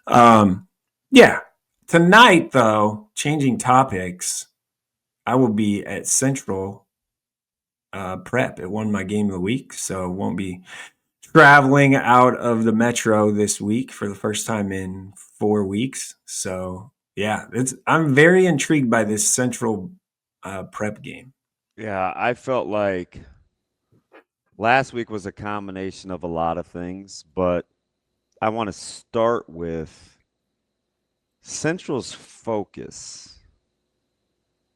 Yeah. Tonight, though, changing topics, I will be at Central Prep. It won my game of the week, so won't be traveling out of the metro this week for the first time in 4 weeks. So yeah, I'm very intrigued by this Central Prep game. Yeah, I felt like last week was a combination of a lot of things, but I want to start with Central's focus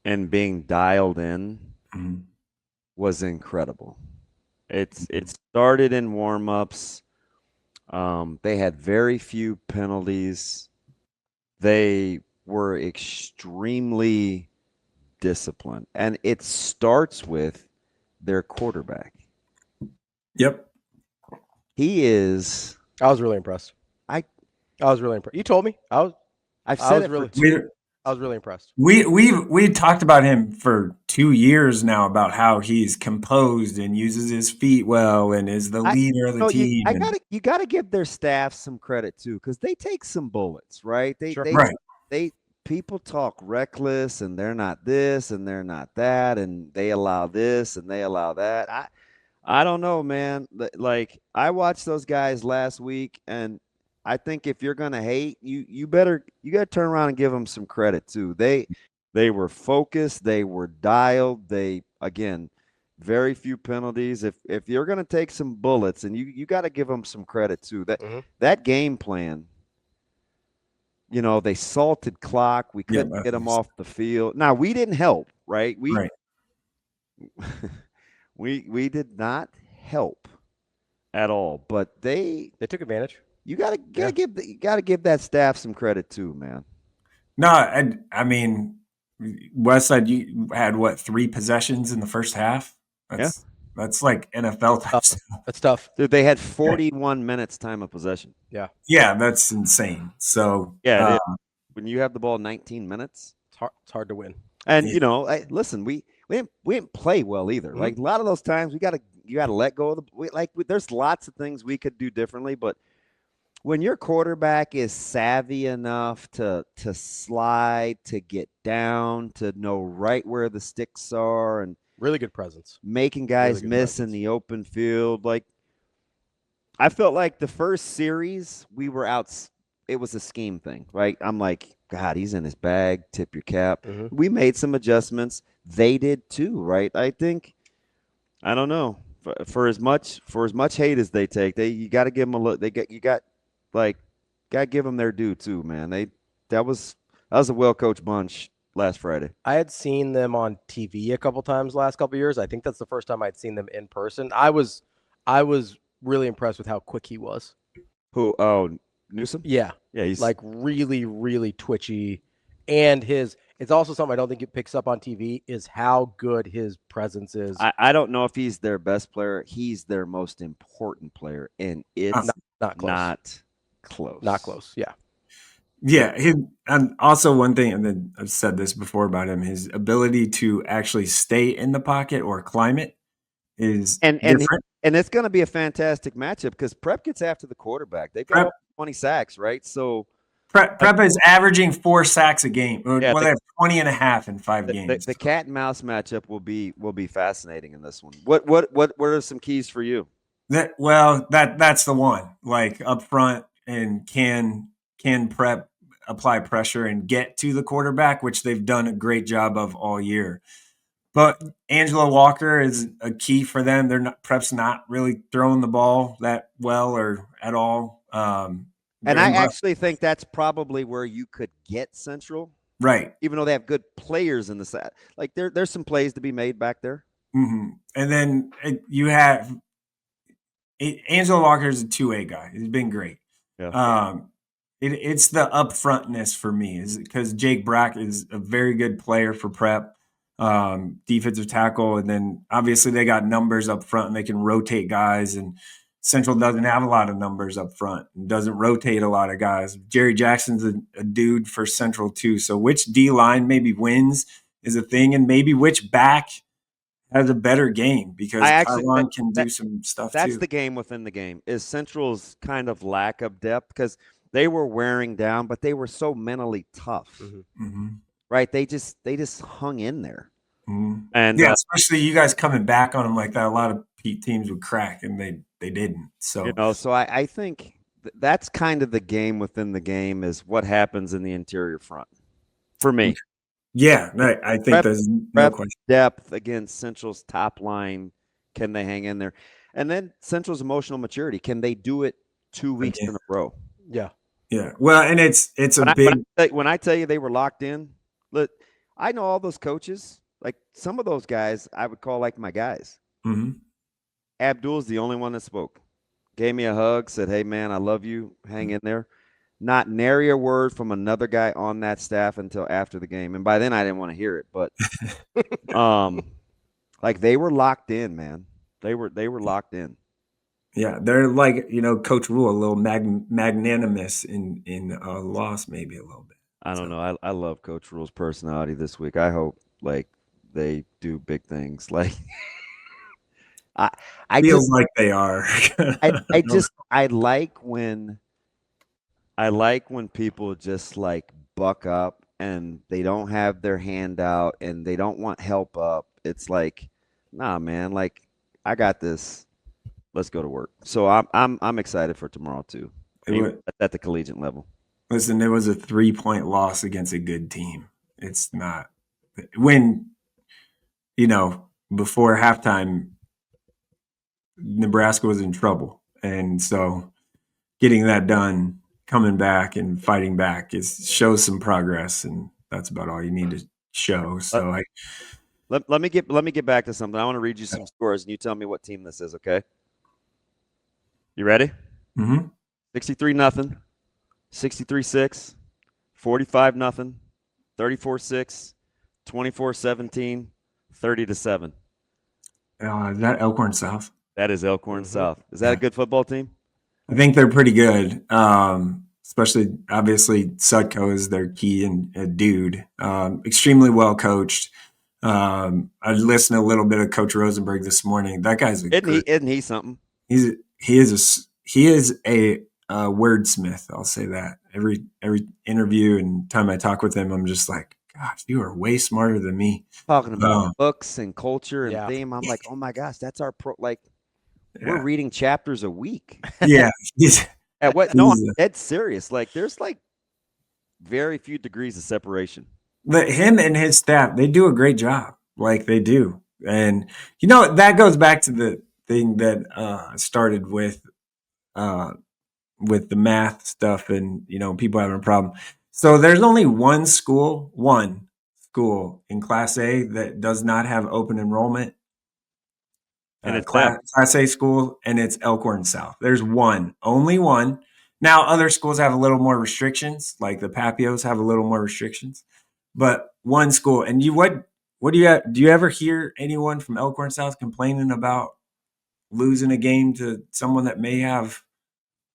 and being dialed in Mhm. was incredible. It started in warm-ups. They had very few penalties. They were extremely disciplined, and it starts with their quarterback. Yep. He is. I was really impressed. I I was really impressed. You told me. I've I said was it for really We I was really impressed. we talked about him for 2 years now about how he's composed and uses his feet well and is the I leader of the no, team. And you gotta give their staff some credit too, because they take some bullets, right? Sure. right, They people talk reckless and they're not this and they're not that and they allow this and they allow that. I don't know, man. Like I watched those guys last week, and I think if you're gonna hate, you gotta turn around and give them some credit too. They were focused, they were dialed. They again, very few penalties. If you're gonna take some bullets, and you got to give them some credit too. Mm-hmm. That game plan. They salted clock. We yeah, couldn't get them off the field. Now we didn't help, right? We right. we did not help at all. But They took advantage. you gotta Yeah. give that staff some credit too, man. No, I mean, Westside, you had what, 3 possessions in the first half? Yeah, That's like NFL type Tough. stuff. That's tough. dude, they had 41 minutes time of possession. Yeah. Yeah, that's insane. So Yeah, it is. When you have the ball 19 minutes, It's hard to win. and yeah, listen, we didn't play well either. Mhm. Like a lot of those times, you gotta let go of there's lots of things we could do differently, but when your quarterback is savvy enough to slide, to get down, to know right where the sticks are, and Really good presence. making Really guys good miss in presence. the open field, like I felt like the first series we were out. It was a scheme thing, right? I'm like, God, he's in his bag. Tip your cap. Mm-hmm. We made some adjustments. They did too, right? I think. I don't know. For as much hate as they take, you got to give them a look. Like got to give them their due too, man. That was a well coached bunch last Friday. I had seen them on TV a couple times last couple years. I think that's the first time I'd seen them in person. I was really impressed with how quick he was. Who? Oh, Newsom. Yeah. Yeah, he's Like really, really twitchy. And it's also something I don't think it picks up on TV is how good his presence is. I don't know if he's their best player. He's their most important player, and it's Not close. not close. Not close. Yeah. yeah. And also one thing, and then I've said this before about him, his ability to actually stay in the pocket or climb it is And and different. and it's going to be a fantastic matchup because Prep gets after the quarterback. They've got Prep over 20 sacks, right? So Prep is averaging 4 sacks a game. Well, yeah, they have 20 and a half in 5 games. the cat and mouse matchup will be fascinating in this one. What are some keys for you? That's the one. Like up front, and can Prep apply pressure and get to the quarterback, which they've done a great job of all year. But Angelo Walker is a key for them. Prep's not really throwing the ball that well or at all. And I Unless, actually think that's probably where you could get Central, right. even though they have good players in the set. Like there's some plays to be made back there. And then you have Angelo Walker is a 2A guy. He's been great. Yeah. It's the upfrontness for me, is because Jake Brack is a very good player for Prep, defensive tackle, and then obviously they got numbers up front and they can rotate guys. And Central doesn't have a lot of numbers up front and doesn't rotate a lot of guys. Jerry Jackson's a dude for Central too. So which D line maybe wins is a thing, and maybe which back has a better game, because I actually that, Kyron can that do some stuff that's too. the game within the game is Central's kind of lack of depth because They were wearing down, but they were so mentally tough, right? They just hung in there. And yeah, especially you guys coming back on them like that. A lot of teams would crack, and they didn't. So so I think that's kind of the game within the game is what happens in the interior front for me. Yeah, I think there's no question. Depth against Central's top line. Can they hang in there? And then Central's emotional maturity. Can they do it 2 weeks in a row? Yeah. Yeah. Well, and it's when I tell you they were locked in, look, I know all those coaches. Like some of those guys I would call like my guys. Abdul's the only one that spoke. Gave me a hug, said, "Hey man, I love you. Hang in there." Not nary a word from another guy on that staff until after the game. And by then I didn't want to hear it. But like they were locked in, man. They were locked in. Yeah, they're like, Coach Rule, a little magnanimous in a loss, maybe a little bit. I don't know. I love Coach Rule's personality this week. I hope like they do big things. Like I feels like they are. I like when people just like buck up and they don't have their hand out and they don't want help up. It's like, nah, man, like I got this. Let's go to work. So I'm excited for tomorrow too. At the collegiate level. Listen, it was a 3-point loss against a good team. It's not when, before halftime, Nebraska was in trouble. And so getting that done, coming back and fighting back shows some progress. And that's about all you need to show. So let me get back to something. I want to read you some scores and you tell me what team this is. Okay. You ready? 63-0, 63-6, 45-0, 34-6, 24-17, 30-7. Is that Elkhorn South? That is Elkhorn South. Is that a good football team? I think they're pretty good. Especially, obviously, Sutko is their key and a dude. Extremely well coached. I listened to a little bit of Coach Rosenberg this morning. That guy's isn't he something? He is a wordsmith. I'll say that. Every interview and time I talk with him, I'm just like, gosh, you are way smarter than me. Talking about books and culture and theme. I'm like, oh my gosh, that's our we're reading chapters a week. Yeah. I'm dead serious. Like there's like very few degrees of separation. But him and his staff, they do a great job. Like they do. And that goes back to the thing that started with the math stuff and people having a problem. So there's only one school in Class A that does not have open enrollment. And it's Class A school, and it's Elkhorn South. There's only one. Now other schools have a little more restrictions, like the Papios have a little more restrictions, but one school. And what do you ever hear anyone from Elkhorn South complaining about losing a game to someone that may have?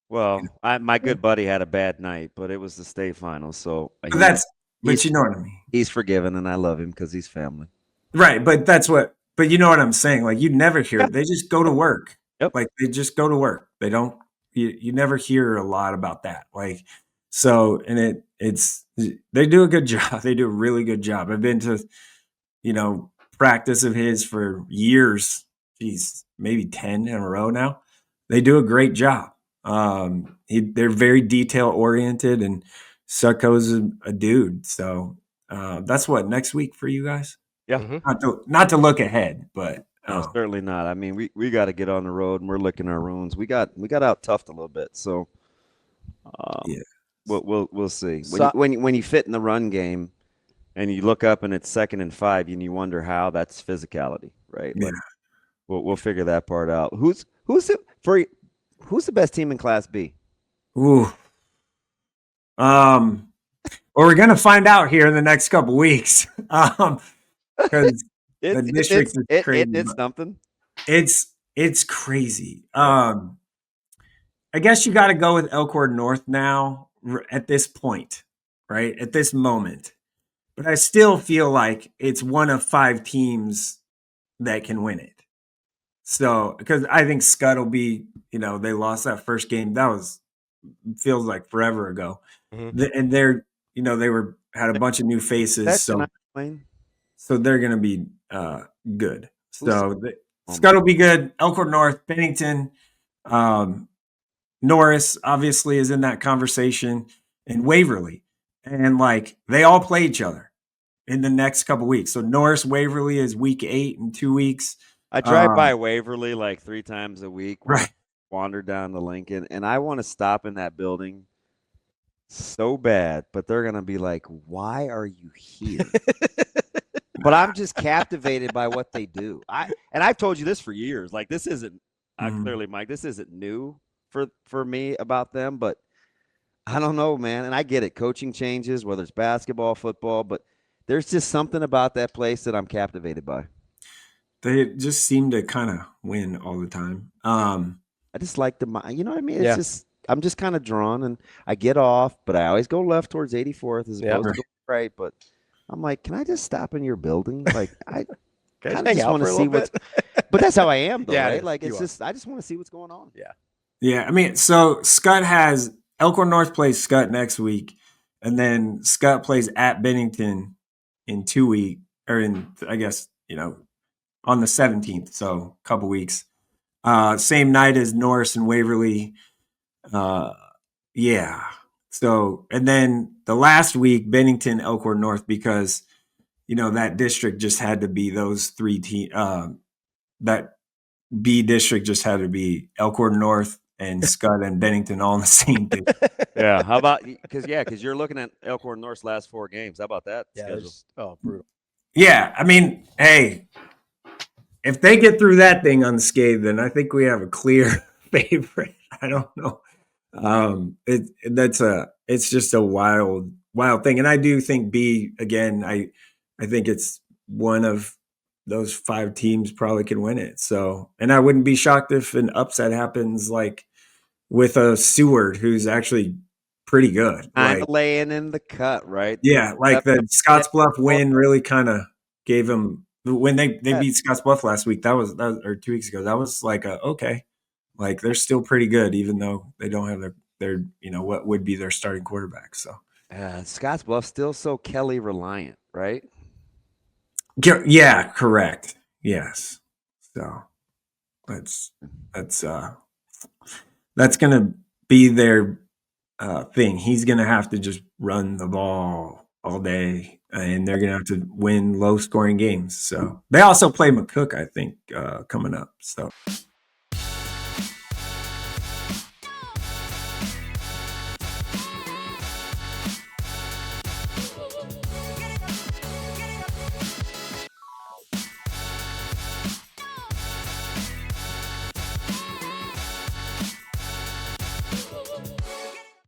Well, my good buddy had a bad night, but it was the state finals, so but you know what I mean. He's forgiven, and I love him because he's family. Right, but but you know what I'm saying. Like you never hear it. They just go to work. Yep. Like they just go to work. They don't. You never hear a lot about that. Like so, and they do a good job. They do a really good job. I've been to, practice of his for years. Geez, maybe 10 in a row now. They do a great job. They're very detail oriented, and Sutko's a dude. So that's what next week for you guys. Yeah, not to look ahead, but no, certainly not. I mean, we got to get on the road, and we're licking our wounds. We got out toughed a little bit, so we'll see. When you fit in the run game, and you look up and it's 2nd and 5, and you wonder how that's physicality, right? Yeah. Like, we'll figure that part out. Who's the best team in Class B? Ooh. Well, we're gonna find out here in the next couple weeks. Because the district is crazy. It's something. It's crazy. I guess you got to go with Elkhorn North now at this point, right? At this moment. But I still feel like it's one of 5 teams that can win it. So, because I think Scud will be, they lost that first game. That was feels like forever ago. Mhm. And they're, they had a bunch of new faces, That's so not Wayne. they're going to be good. Who's So Omaha? Scott will be good. Elkhorn North, Bennington, Norris obviously is in that conversation, and Waverly, and like they all play each other in the next couple weeks. So Norris Waverly is week 8 in 2 weeks. I drive by Waverly like 3 times a week when Right. I wander down to Lincoln, and I want to stop in that building so bad, but they're gonna be like, "Why are you here?" But I'm just captivated by what they do. I've told you this for years. Like this isn't clearly, Mike. This isn't new for me about them, but I don't know, man. And I get it. Coaching changes, whether it's basketball, football, but there's just something about that place that I'm captivated by. They just seem to kind of win all the time. I just like you know what I mean? It's Yeah. just I'm just kind of drawn, and I get off, but I always go left towards 84th as opposed to go right. But I'm like, can I just stop in your building? Like I kind of just want to see what's. But that's how I am, though, right? Like it's just I just want to see what's going on. Yeah. Yeah, I mean, so Scott has Elkhorn North plays Scott next week, and then Scott plays at Bennington in 2 weeks, or in I guess on the 17th, so a couple weeks. Same night as Norris and Waverly. Yeah. So, and then the last week, Bennington, Elkhorn North, because that district just had to be those 3 teams. That B district just had to be Elkhorn North and Scott and Bennington all in the same thing. Yeah. How about because you're looking at Elkhorn North's last 4 games. How about that schedule? Brutal. Yeah, I mean, hey, if they get through that thing unscathed, then I think we have a clear favorite. I don't know. It's just a wild thing, and I do think B again. I think it's one of those 5 teams probably can win it. So, and I wouldn't be shocked if an upset happens, like with a Seward, who's actually pretty good. I'm Like laying in the cut, right? yeah, like the Scottsbluff win really kind of gave them when they beat Scottsbluff last week. That was or 2 weeks ago. That was like okay, like they're still pretty good, even though they don't have their what would be their starting quarterback. So Scottsbluff still so Kelly reliant, right? yeah, correct. Yes. So that's gonna be their thing. He's gonna have to just run the ball all day, and they're gonna have to win low scoring games. So they also play McCook, I think, coming up. So